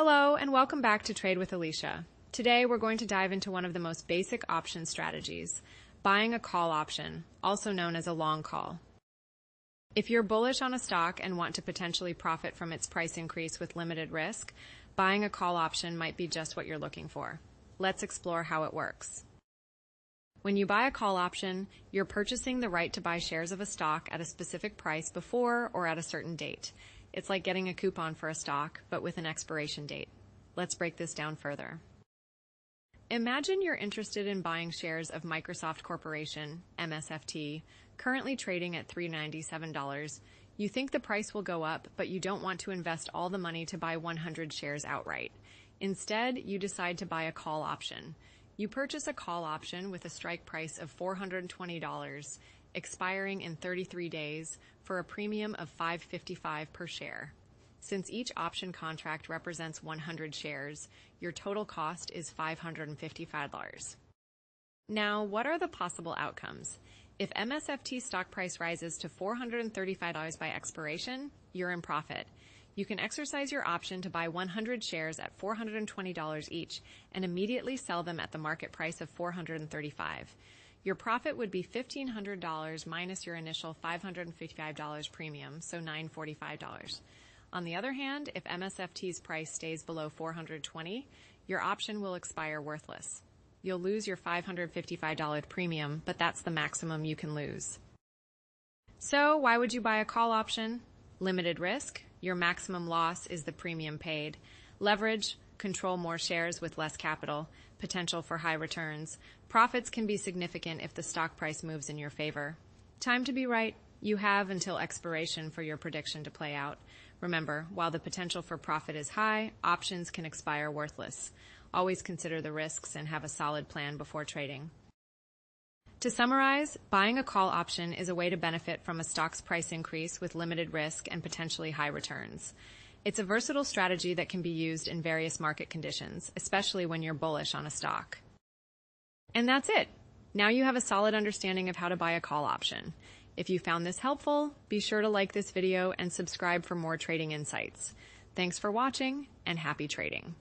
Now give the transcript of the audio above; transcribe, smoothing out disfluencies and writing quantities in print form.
Hello, and welcome back to Trade with Alicia. Today, we're going to dive into one of the most basic option strategies, buying a call option, also known as a long call. If you're bullish on a stock and want to potentially profit from its price increase with limited risk, buying a call option might be just what you're looking for. Let's explore how it works. When you buy a call option, you're purchasing the right to buy shares of a stock at a specific price before or at a certain date. It's like getting a coupon for a stock, but with an expiration date. Let's break this down further. Imagine you're interested in buying shares of Microsoft Corporation, MSFT, currently trading at $397. You think the price will go up, but you don't want to invest all the money to buy 100 shares outright. Instead, you decide to buy a call option. You purchase a call option with a strike price of $420, expiring in 33 days for a premium of $5.55 per share. Since each option contract represents 100 shares, your total cost is $555. Now, what are the possible outcomes? If MSFT stock price rises to $435 by expiration, you're in profit. You can exercise your option to buy 100 shares at $420 each and immediately sell them at the market price of $435. Your profit would be $1,500 minus your initial $555 premium, so $945. On the other hand, if MSFT's price stays below $420, your option will expire worthless. You'll lose your $555 premium, but that's the maximum you can lose. So, why would you buy a call option? Limited risk. Your maximum loss is the premium paid. Leverage. Control more shares with less capital. Potential for high returns. Profits can be significant if the stock price moves in your favor. Time to be right. You have until expiration for your prediction to play out. Remember, while the potential for profit is high, options can expire worthless. Always consider the risks and have a solid plan before trading. To summarize, buying a call option is a way to benefit from a stock's price increase with limited risk and potentially high returns. It's a versatile strategy that can be used in various market conditions, especially when you're bullish on a stock. And that's it. Now you have a solid understanding of how to buy a call option. If you found this helpful, be sure to like this video and subscribe for more trading insights. Thanks for watching, and happy trading.